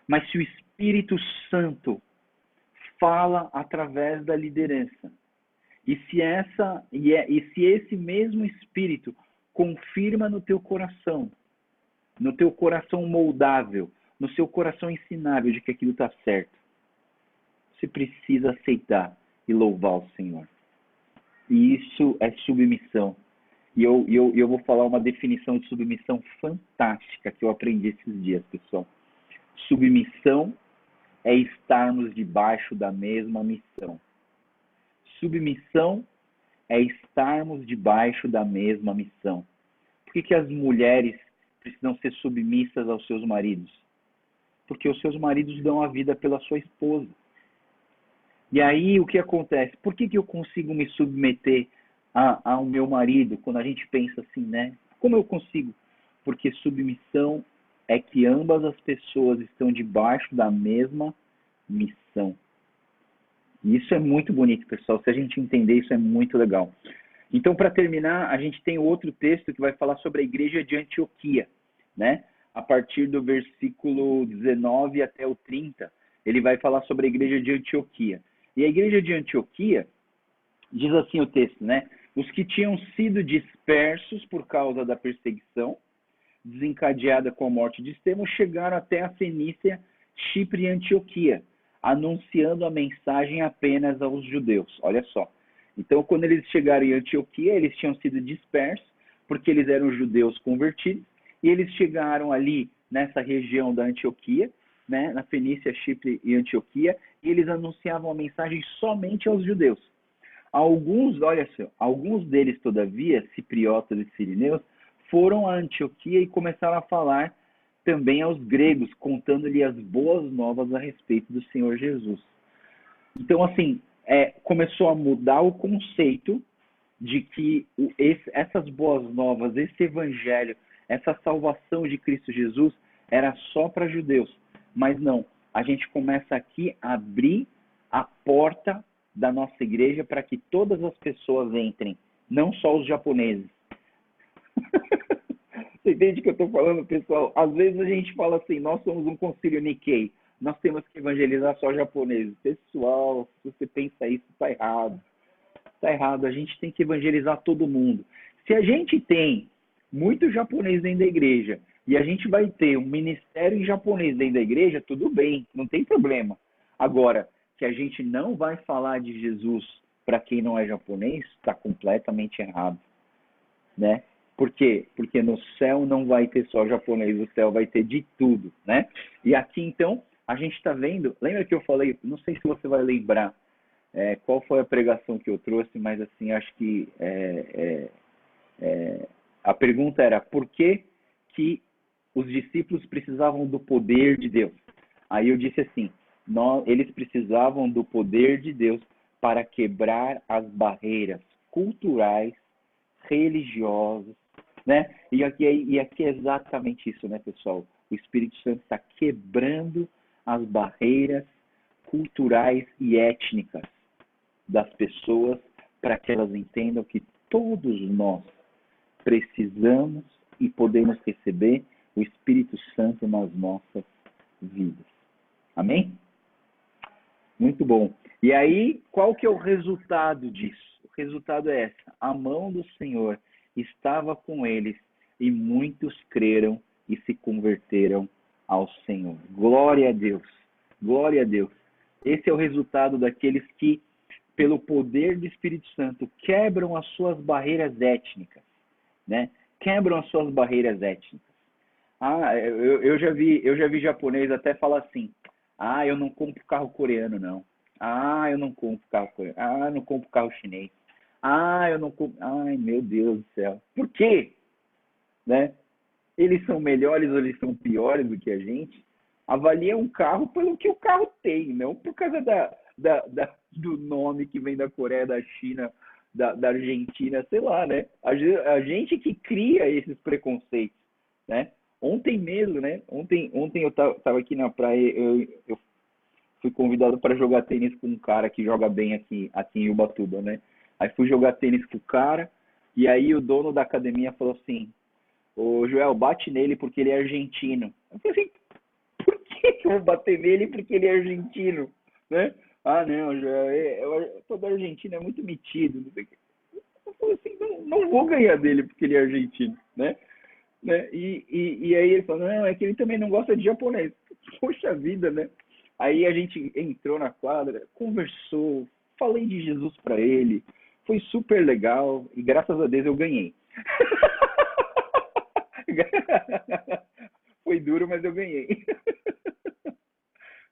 Mas se o Espírito Santo fala através da liderança, e se esse mesmo Espírito confirma no teu coração moldável, no seu coração ensinável de que aquilo está certo, você precisa aceitar e louvar o Senhor. E isso é submissão. E eu vou falar uma definição de submissão fantástica que eu aprendi esses dias, pessoal. Submissão é estarmos debaixo da mesma missão. Submissão é estarmos debaixo da mesma missão. Por que as mulheres precisam ser submissas aos seus maridos? Porque os seus maridos dão a vida pela sua esposa. E aí o que acontece? Por que eu consigo me submeter ao meu marido quando a gente pensa assim, né? Como eu consigo? Porque submissão é que ambas as pessoas estão debaixo da mesma missão. E isso é muito bonito, pessoal. Se a gente entender, isso é muito legal. Então, para terminar, a gente tem outro texto que vai falar sobre a igreja de Antioquia, né? A partir do versículo 19 até o 30, ele vai falar sobre a igreja de Antioquia. E a igreja de Antioquia, diz assim o texto, né? Os que tinham sido dispersos por causa da perseguição, desencadeada com a morte de Estevão, chegaram até a Fenícia, Chipre e Antioquia, anunciando a mensagem apenas aos judeus. Olha só. Então, quando eles chegaram em Antioquia, eles tinham sido dispersos, porque eles eram judeus convertidos, e eles chegaram ali, nessa região da Antioquia, né, na Fenícia, Chipre e Antioquia, e eles anunciavam a mensagem somente aos judeus. Alguns deles, todavia, cipriotas e sirineus, foram a Antioquia e começaram a falar também aos gregos, contando-lhe as boas novas a respeito do Senhor Jesus. Então, assim, começou a mudar o conceito de que essas boas novas, esse evangelho, essa salvação de Cristo Jesus era só para judeus. Mas não, a gente começa aqui a abrir a porta da nossa igreja para que todas as pessoas entrem, não só os japoneses. Você entende o que eu estou falando, pessoal? Às vezes a gente fala assim, nós somos um concílio Nikkei, nós temos que evangelizar só japoneses. Pessoal, se você pensa isso, está errado. Está errado, a gente tem que evangelizar todo mundo. Se a gente tem muito japonês dentro da igreja e a gente vai ter um ministério em japonês dentro da igreja, tudo bem, não tem problema. Agora, que a gente não vai falar de Jesus para quem não é japonês, está completamente errado, né? Por quê? Porque no céu não vai ter só japonês, o céu vai ter de tudo, né? E aqui, então, a gente está vendo... Lembra que eu falei, não sei se você vai lembrar qual foi a pregação que eu trouxe, mas assim, acho que a pergunta era por que os discípulos precisavam do poder de Deus? Aí eu disse assim, eles precisavam do poder de Deus para quebrar as barreiras culturais, religiosas, né? E aqui é exatamente isso, né, pessoal? O Espírito Santo está quebrando as barreiras culturais e étnicas das pessoas para que elas entendam que todos nós precisamos e podemos receber o Espírito Santo nas nossas vidas. Amém? Muito bom. E aí, qual que é o resultado disso? O resultado é essa: a mão do Senhor estava com eles e muitos creram e se converteram ao Senhor. Glória a Deus. Glória a Deus. Esse é o resultado daqueles que, pelo poder do Espírito Santo, quebram as suas barreiras étnicas, né? Quebram as suas barreiras étnicas. Eu já vi japonês até falar assim: eu não compro carro coreano, não. Eu não compro carro coreano. Eu não compro carro chinês. Eu não compro. Ai, meu Deus do céu. Por quê? Né? Eles são melhores ou eles são piores do que a gente? Avalia um carro pelo que o carro tem, não por causa do nome que vem da Coreia, da China, da Argentina, sei lá, né? A gente que cria esses preconceitos, né? Ontem mesmo, né? Ontem eu tava aqui na praia, eu fui convidado para jogar tênis com um cara que joga bem aqui em Ubatuba, né? Aí fui jogar tênis com o cara, e aí o dono da academia falou assim: Ô Joel, bate nele porque ele é argentino. Eu falei assim: por que eu vou bater nele porque ele é argentino? Né? Não, Joel, todo argentino é muito metido. Não sei o quê. Eu falei assim: não vou ganhar dele porque ele é argentino, né? E aí ele falou: não, é que ele também não gosta de japonês. Poxa vida, né? Aí a gente entrou na quadra, conversou, falei de Jesus para ele, foi super legal e graças a Deus eu ganhei. Foi duro, mas eu ganhei.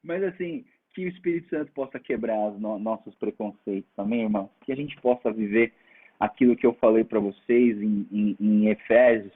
Mas assim, que o Espírito Santo possa quebrar os nossos preconceitos também, irmãos. Que a gente possa viver aquilo que eu falei para vocês em Efésios,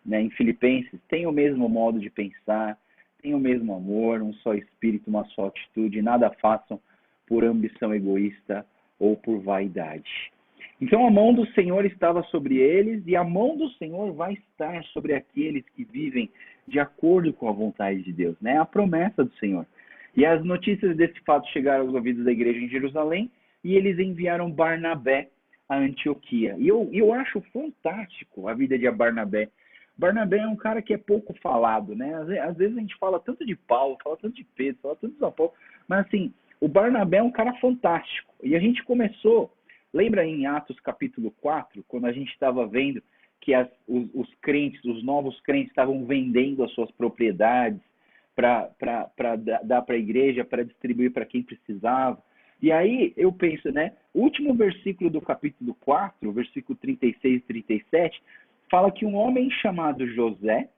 né, em Filipenses. Tem o mesmo modo de pensar, tem o mesmo amor, um só espírito, uma só atitude. Nada façam por ambição egoísta ou por vaidade. Então a mão do Senhor estava sobre eles e a mão do Senhor vai estar sobre aqueles que vivem de acordo com a vontade de Deus, né? A promessa do Senhor. E as notícias desse fato chegaram aos ouvidos da igreja em Jerusalém e eles enviaram Barnabé a Antioquia. E eu acho fantástico a vida de Barnabé. Barnabé é um cara que é pouco falado, né? Às vezes a gente fala tanto de Paulo, fala tanto de Pedro, fala tanto de São Paulo, mas assim, o Barnabé é um cara fantástico. E a gente começou, lembra em Atos capítulo 4, quando a gente estava vendo que os crentes, os novos crentes estavam vendendo as suas propriedades para dar para a igreja, para distribuir para quem precisava. E aí eu penso, né? O último versículo do capítulo 4, versículo 36 e 37, fala que um homem chamado José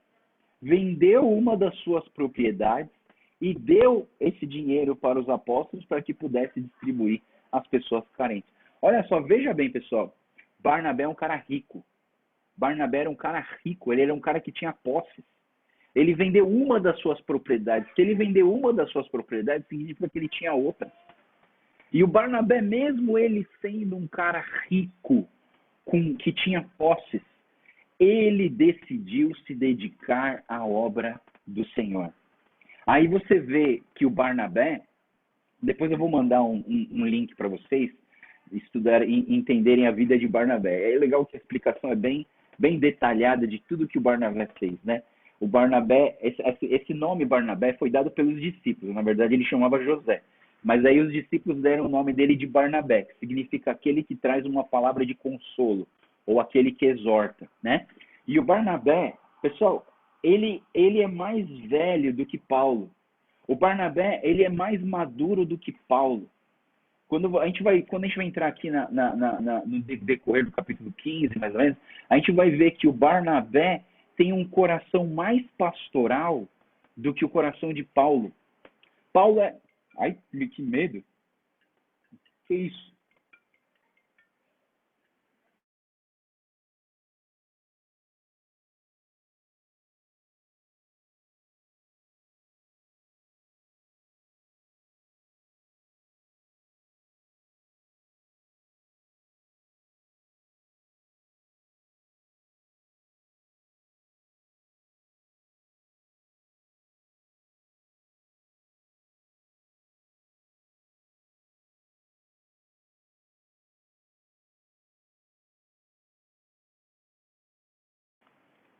vendeu uma das suas propriedades e deu esse dinheiro para os apóstolos para que pudesse distribuir às pessoas carentes. Olha só, veja bem, pessoal. Barnabé é um cara rico. Barnabé era um cara rico, ele era um cara que tinha posses. Ele vendeu uma das suas propriedades. Se ele vendeu uma das suas propriedades, significa que ele tinha outra. E o Barnabé, mesmo ele sendo um cara rico, que tinha posses, ele decidiu se dedicar à obra do Senhor. Aí você vê que o Barnabé, depois eu vou mandar um link para vocês estudarem e entenderem a vida de Barnabé. É legal que a explicação é bem detalhada de tudo que o Barnabé fez, né? O Barnabé, esse nome Barnabé foi dado pelos discípulos. Na verdade, ele chamava José. Mas aí os discípulos deram o nome dele de Barnabé, que significa aquele que traz uma palavra de consolo, ou aquele que exorta, né? E o Barnabé, pessoal, ele é mais velho do que Paulo. O Barnabé, ele é mais maduro do que Paulo. Quando a gente vai entrar aqui no decorrer do capítulo 15, mais ou menos, a gente vai ver que o Barnabé tem um coração mais pastoral do que o coração de Paulo. Paulo é... Ai, que medo. Que isso?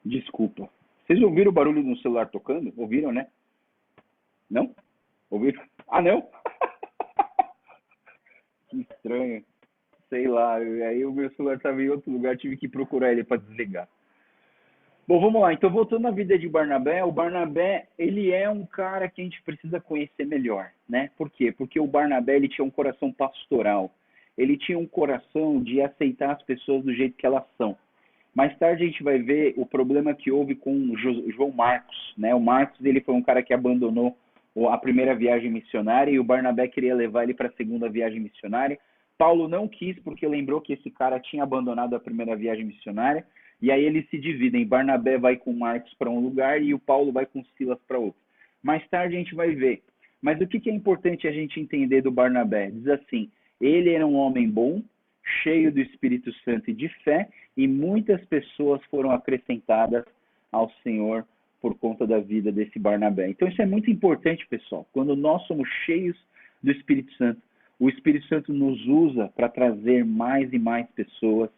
Desculpa. Vocês ouviram o barulho no celular tocando? Ouviram, né? Não? Ouviram? Ah, não? Que estranho. Sei lá. Aí o meu celular estava em outro lugar, tive que procurar ele para desligar. Bom, vamos lá. Então, voltando à vida de Barnabé, o Barnabé, ele é um cara que a gente precisa conhecer melhor, né? Por quê? Porque o Barnabé, ele tinha um coração pastoral. Ele tinha um coração de aceitar as pessoas do jeito que elas são. Mais tarde a gente vai ver o problema que houve com João Marcos, né? O Marcos, ele foi um cara que abandonou a primeira viagem missionária e o Barnabé queria levar ele para a segunda viagem missionária. Paulo não quis porque lembrou que esse cara tinha abandonado a primeira viagem missionária e aí eles se dividem. Barnabé vai com Marcos para um lugar e o Paulo vai com Silas para outro. Mais tarde a gente vai ver. Mas o que é importante a gente entender do Barnabé? Diz assim, ele era um homem bom, cheio do Espírito Santo e de fé, e muitas pessoas foram acrescentadas ao Senhor por conta da vida desse Barnabé. Então isso é muito importante, pessoal. Quando nós somos cheios do Espírito Santo, o Espírito Santo nos usa para trazer mais e mais pessoas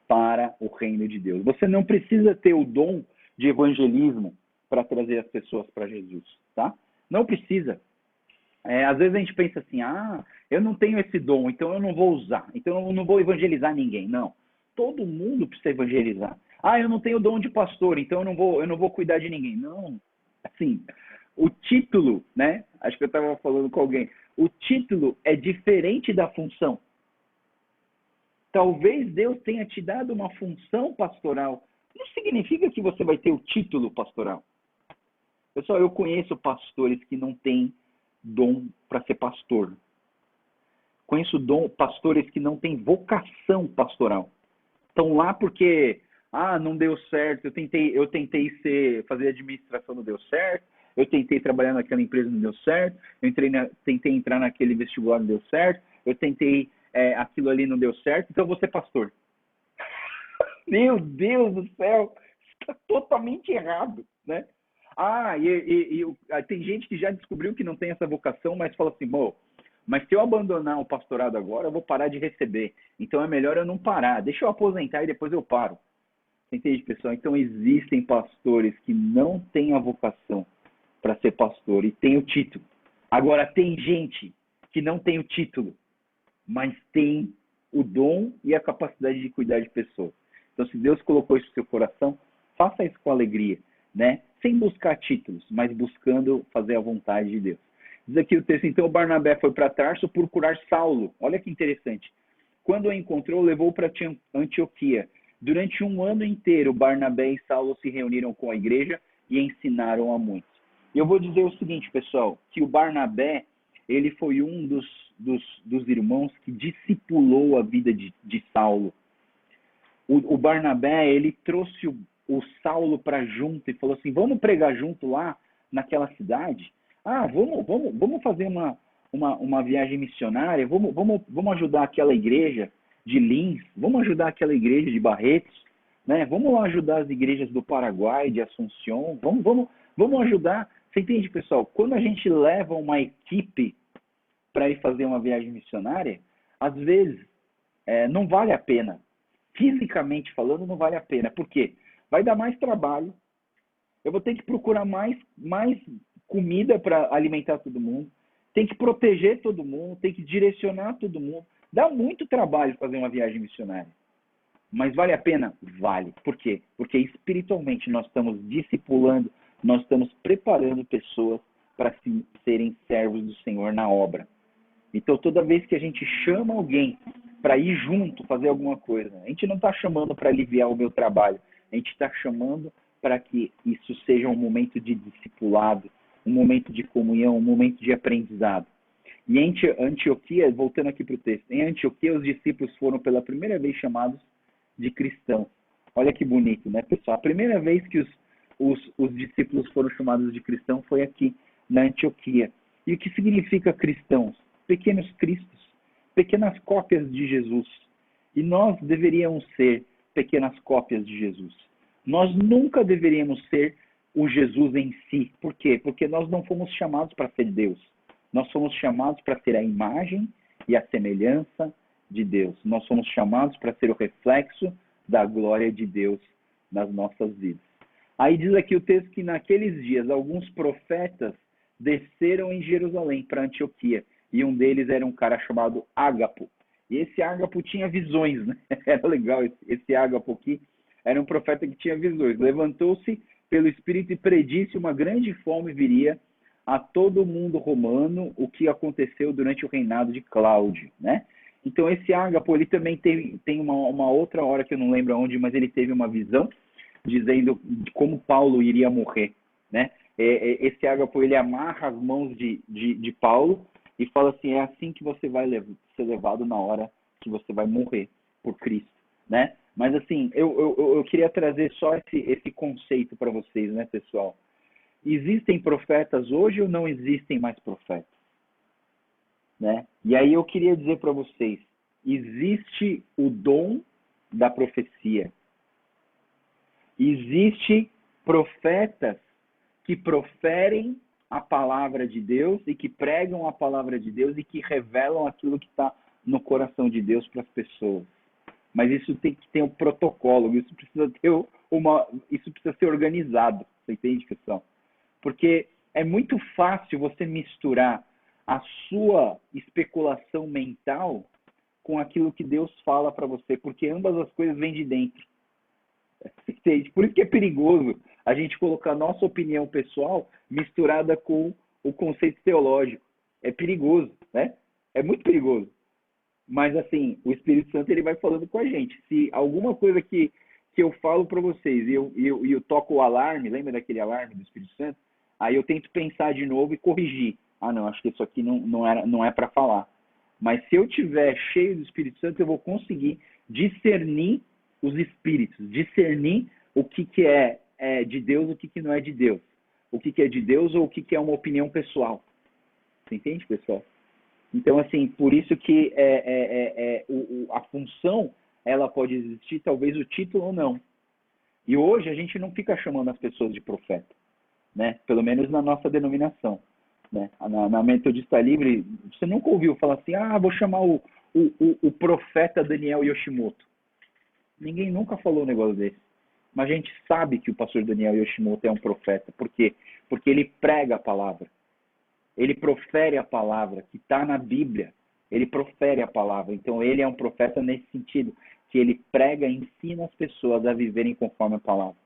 para o reino de Deus. Você não precisa ter o dom de evangelismo para trazer as pessoas para Jesus, tá? Não precisa. Às vezes a gente pensa assim, eu não tenho esse dom, então eu não vou usar, então eu não vou evangelizar ninguém. Não, todo mundo precisa evangelizar. Eu não tenho dom de pastor, então eu não vou cuidar de ninguém. Não, assim, o título, né? Acho que eu estava falando com alguém. O título é diferente da função. Talvez Deus tenha te dado uma função pastoral. Não significa que você vai ter o título pastoral. Pessoal, eu conheço pastores que não têm dom para ser pastor. Conheço pastores que não têm vocação pastoral. Estão lá porque, não deu certo, eu tentei fazer administração, não deu certo, eu tentei trabalhar naquela empresa, não deu certo, tentei entrar naquele vestibular, não deu certo, eu tentei aquilo ali, não deu certo, então eu vou ser pastor. Meu Deus do céu, está totalmente errado, né? Tem gente que já descobriu que não tem essa vocação, mas fala assim, mas se eu abandonar o pastorado agora, eu vou parar de receber. Então é melhor eu não parar. Deixa eu aposentar e depois eu paro. Entende, pessoal? Então existem pastores que não têm a vocação para ser pastor e tem o título. Agora tem gente que não tem o título, mas tem o dom e a capacidade de cuidar de pessoas. Então, se Deus colocou isso no seu coração, faça isso com alegria, né? Sem buscar títulos, mas buscando fazer a vontade de Deus. Diz aqui o texto, então o Barnabé foi para Tarso por curar Saulo. Olha que interessante. Quando o encontrou, levou para Antioquia. Durante um ano inteiro, Barnabé e Saulo se reuniram com a igreja e ensinaram a muitos. E eu vou dizer o seguinte, pessoal, que o Barnabé, ele foi um dos irmãos que discipulou a vida de Saulo. O Barnabé, ele trouxe o Saulo para junto e falou assim, vamos pregar junto lá naquela cidade? Vamos fazer uma viagem missionária, vamos ajudar aquela igreja de Lins, vamos ajudar aquela igreja de Barretos, né? Vamos lá ajudar as igrejas do Paraguai, de Assunção, vamos ajudar. Você entende, pessoal? Quando a gente leva uma equipe para ir fazer uma viagem missionária, às vezes não vale a pena. Fisicamente falando, não vale a pena. Por quê? Vai dar mais trabalho, eu vou ter que procurar mais comida para alimentar todo mundo, tem que proteger todo mundo, tem que direcionar todo mundo. Dá muito trabalho fazer uma viagem missionária. Mas vale a pena? Vale. Por quê? Porque espiritualmente nós estamos discipulando, nós estamos preparando pessoas para serem servos do Senhor na obra. Então, toda vez que a gente chama alguém para ir junto fazer alguma coisa, a gente não está chamando para aliviar o meu trabalho, a gente está chamando para que isso seja um momento de discipulado, um momento de comunhão, um momento de aprendizado. E em Antioquia, voltando aqui para o texto, em Antioquia os discípulos foram pela primeira vez chamados de cristãos. Olha que bonito, né, pessoal? A primeira vez que os discípulos foram chamados de cristãos foi aqui, na Antioquia. E o que significa cristãos? Pequenos cristos, pequenas cópias de Jesus. E nós deveríamos ser pequenas cópias de Jesus. Nós nunca deveríamos ser o Jesus em si. Por quê? Porque nós não fomos chamados para ser Deus. Nós fomos chamados para ser a imagem e a semelhança de Deus. Nós somos chamados para ser o reflexo da glória de Deus nas nossas vidas. Aí diz aqui o texto que naqueles dias alguns profetas desceram em Jerusalém para Antioquia. E um deles era um cara chamado Ágapo. E esse Ágapo tinha visões, né? Era legal, esse Ágapo aqui era um profeta que tinha visões. Levantou-se pelo Espírito e predisse uma grande fome viria a todo o mundo romano, o que aconteceu durante o reinado de Cláudio, né? Então esse Ágapo, ele também tem uma outra hora que eu não lembro onde, mas ele teve uma visão dizendo como Paulo iria morrer, né? Esse Ágapo, ele amarra as mãos de Paulo e fala assim, é assim que você vai ser levado na hora que você vai morrer por Cristo, né? Mas assim, eu queria trazer só esse conceito para vocês, né, pessoal? Existem profetas hoje ou não existem mais profetas? Né? E aí eu queria dizer para vocês, existe o dom da profecia. Existe profetas que proferem a palavra de Deus e que pregam a palavra de Deus e que revelam aquilo que está no coração de Deus para as pessoas. Mas isso tem que ter um protocolo, isso precisa ser organizado, você entende, pessoal? Porque é muito fácil você misturar a sua especulação mental com aquilo que Deus fala para você, porque ambas as coisas vêm de dentro. Entende? Por isso que é perigoso a gente colocar a nossa opinião pessoal misturada com o conceito teológico. É perigoso, né? É muito perigoso. Mas, assim, o Espírito Santo ele vai falando com a gente. Se alguma coisa que eu falo para vocês e eu toco o alarme, lembra daquele alarme do Espírito Santo? Aí eu tento pensar de novo e corrigir. Ah, não, acho que isso aqui não é para falar. Mas se eu tiver cheio do Espírito Santo, eu vou conseguir discernir os espíritos, discernir o que é de Deus, o que não é de Deus. O que é de Deus ou o que é uma opinião pessoal. Você entende, pessoal? Então, assim, por isso que a função, ela pode existir, talvez o título ou não. E hoje a gente não fica chamando as pessoas de profeta, né? Pelo menos na nossa denominação. Né? Na Metodista Livre, você nunca ouviu falar assim, vou chamar o profeta Daniel Yoshimoto. Ninguém nunca falou um negócio desse. Mas a gente sabe que o pastor Daniel Yoshimoto é um profeta. Por quê? Porque ele prega a palavra. Ele profere a palavra que está na Bíblia. Ele profere a palavra. Então, ele é um profeta nesse sentido, que ele prega e ensina as pessoas a viverem conforme a palavra.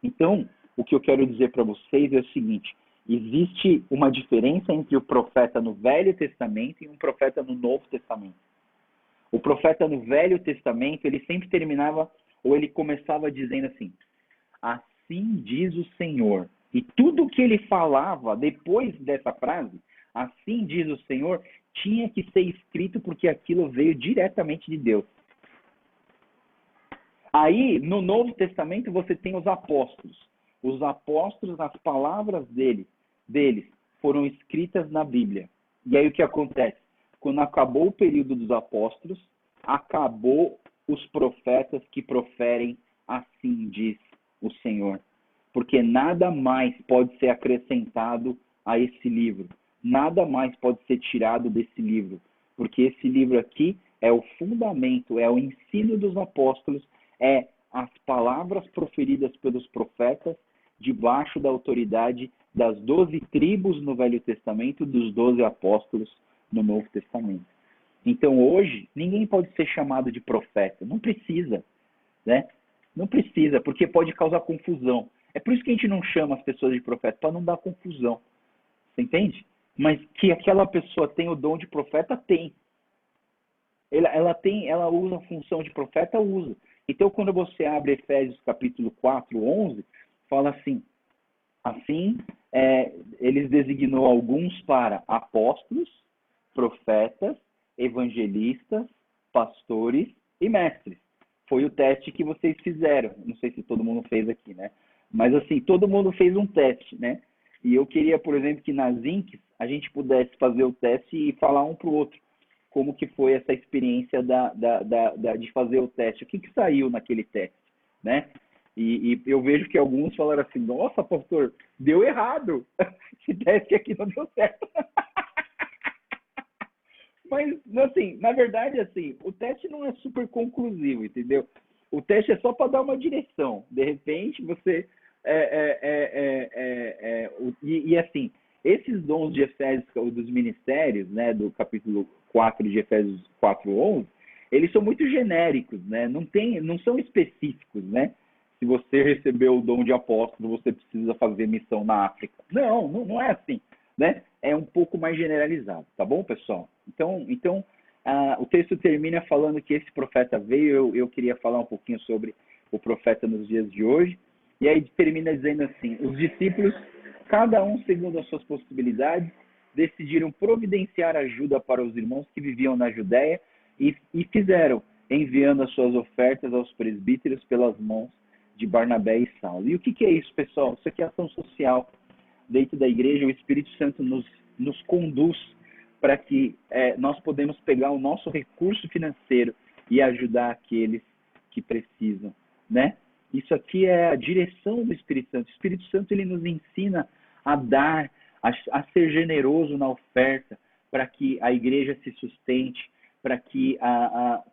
Então, o que eu quero dizer para vocês é o seguinte, existe uma diferença entre o profeta no Velho Testamento e um profeta no Novo Testamento. O profeta no Velho Testamento, ele sempre terminava, ou ele começava dizendo assim, assim diz o Senhor. E tudo que ele falava depois dessa frase, assim diz o Senhor, tinha que ser escrito porque aquilo veio diretamente de Deus. Aí, no Novo Testamento, você tem os apóstolos. Os apóstolos, as palavras deles foram escritas na Bíblia. E aí o que acontece? Quando acabou o período dos apóstolos, acabou os profetas que proferem assim diz o Senhor. Porque nada mais pode ser acrescentado a esse livro. Nada mais pode ser tirado desse livro. Porque esse livro aqui é o fundamento, é o ensino dos apóstolos, é as palavras proferidas pelos profetas debaixo da autoridade das 12 tribos no Velho Testamento, dos 12 apóstolos no Novo Testamento. Então, hoje, ninguém pode ser chamado de profeta. Não precisa, né? Não precisa, porque pode causar confusão. É por isso que a gente não chama as pessoas de profeta, para não dar confusão. Você entende? Mas que aquela pessoa tem o dom de profeta, tem. Ela usa a função de profeta, usa. Então, quando você abre Efésios capítulo 4, 11, fala assim, eles designou alguns para apóstolos, profetas, evangelistas, pastores e mestres. Foi o teste que vocês fizeram. Não sei se todo mundo fez aqui, né? Mas assim, todo mundo fez um teste, né? E eu queria, por exemplo, que nas Incs a gente pudesse fazer o teste e falar um para o outro como que foi essa experiência de fazer o teste. O que saiu naquele teste, né? E eu vejo que alguns falaram assim, nossa, pastor, deu errado. Esse teste aqui não deu certo. Mas, assim, na verdade, assim, o teste não é super conclusivo, entendeu? O teste é só para dar uma direção. De repente, você E assim, esses dons de Efésios, dos ministérios, né, do capítulo 4 de Efésios 4:11, eles são muito genéricos, né? Não são específicos, né? Se você recebeu o dom de apóstolo, você precisa fazer missão na África. Não é assim, né? É um pouco mais generalizado, tá bom, pessoal? Então o texto termina falando que esse profeta veio. Eu queria falar um pouquinho sobre o profeta nos dias de hoje. E aí termina dizendo assim: os discípulos, cada um segundo as suas possibilidades, decidiram providenciar ajuda para os irmãos que viviam na Judéia e fizeram, enviando as suas ofertas aos presbíteros pelas mãos de Barnabé e Saulo. E o que é isso, pessoal? Isso aqui é ação social. Dentro da igreja, o Espírito Santo nos conduz para que nós podemos pegar o nosso recurso financeiro e ajudar aqueles que precisam, né? Isso aqui é a direção do Espírito Santo. O Espírito Santo, ele nos ensina a dar, a ser generoso na oferta, para que a igreja se sustente, para que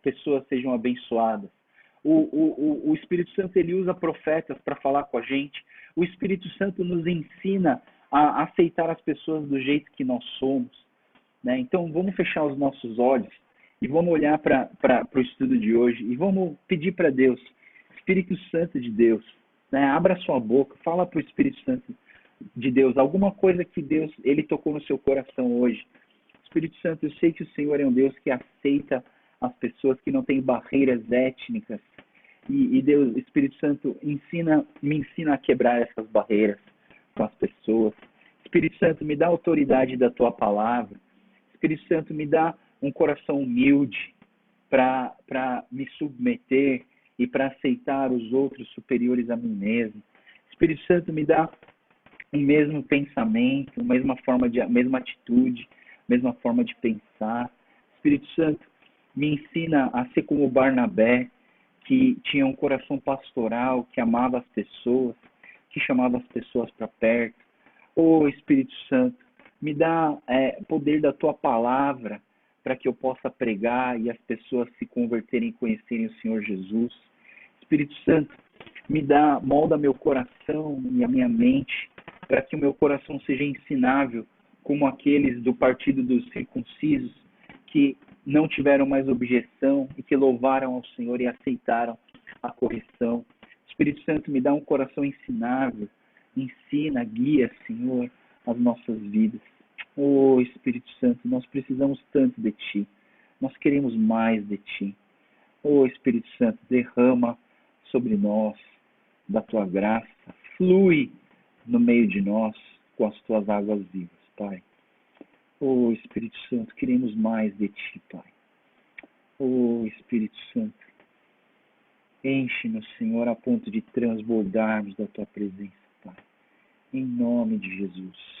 pessoas sejam abençoadas. O Espírito Santo, ele usa profetas para falar com a gente. O Espírito Santo nos ensina a aceitar as pessoas do jeito que nós somos, né? Então, vamos fechar os nossos olhos e vamos olhar para o estudo de hoje e vamos pedir para Deus, Espírito Santo de Deus, né? Abra sua boca, fala para o Espírito Santo de Deus alguma coisa que Deus, ele tocou no seu coração hoje. Espírito Santo, eu sei que o Senhor é um Deus que aceita as pessoas, que não tem barreiras étnicas. E Deus, Espírito Santo, me ensina a quebrar essas barreiras com as pessoas. Espírito Santo, me dá autoridade da tua palavra. Espírito Santo, me dá um coração humilde para me submeter e para aceitar os outros superiores a mim mesmo. Espírito Santo, me dá o mesmo pensamento, a mesma atitude, a mesma forma de pensar. Espírito Santo, me ensina a ser como Barnabé, que tinha um coração pastoral, que amava as pessoas, que chamava as pessoas para perto. Oh, Espírito Santo, me dá poder da tua palavra para que eu possa pregar e as pessoas se converterem e conhecerem o Senhor Jesus. Espírito Santo, molda meu coração e a minha mente para que o meu coração seja ensinável como aqueles do partido dos circuncisos que não tiveram mais objeção e que louvaram ao Senhor e aceitaram a correção. Espírito Santo, me dá um coração ensinável, ensina, guia, Senhor, as nossas vidas. Oh, Espírito Santo, nós precisamos tanto de Ti, nós queremos mais de Ti. Oh, Espírito Santo, derrama sobre nós da Tua graça, flui no meio de nós com as Tuas águas vivas, Pai. Oh, Espírito Santo, queremos mais de Ti, Pai. Oh, Espírito Santo, enche-nos, Senhor, a ponto de transbordarmos da Tua presença, Pai. Em nome de Jesus.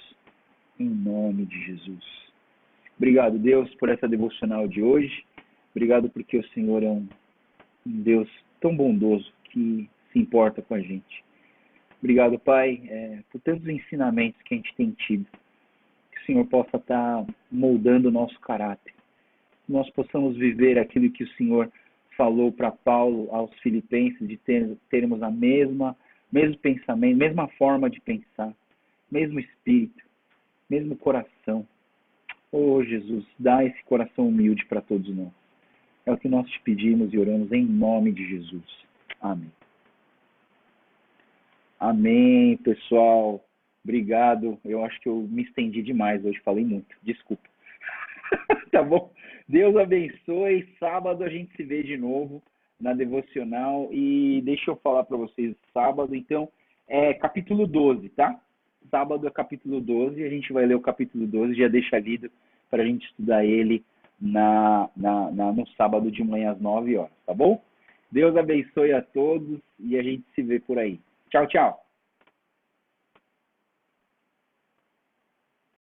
Em nome de Jesus. Obrigado, Deus, por essa devocional de hoje. Obrigado porque o Senhor é um Deus tão bondoso que se importa com a gente. Obrigado, Pai, por tantos ensinamentos que a gente tem tido. Que o Senhor possa estar moldando o nosso caráter. Que nós possamos viver aquilo que o Senhor falou para Paulo aos Filipenses, de termos mesmo pensamento, mesma forma de pensar, mesmo espírito, mesmo coração. Oh, Jesus, dá esse coração humilde para todos nós. É o que nós te pedimos e oramos em nome de Jesus. Amém. Amém, pessoal. Obrigado. Eu acho que eu me estendi demais hoje, falei muito. Desculpa. Tá bom? Deus abençoe. Sábado a gente se vê de novo na devocional. E deixa eu falar para vocês, sábado, então, é capítulo 12, tá? Sábado é capítulo 12, a gente vai ler o capítulo 12, já deixa lido para a gente estudar ele no sábado de manhã às 9 horas, tá bom? Deus abençoe a todos e a gente se vê por aí. Tchau, tchau!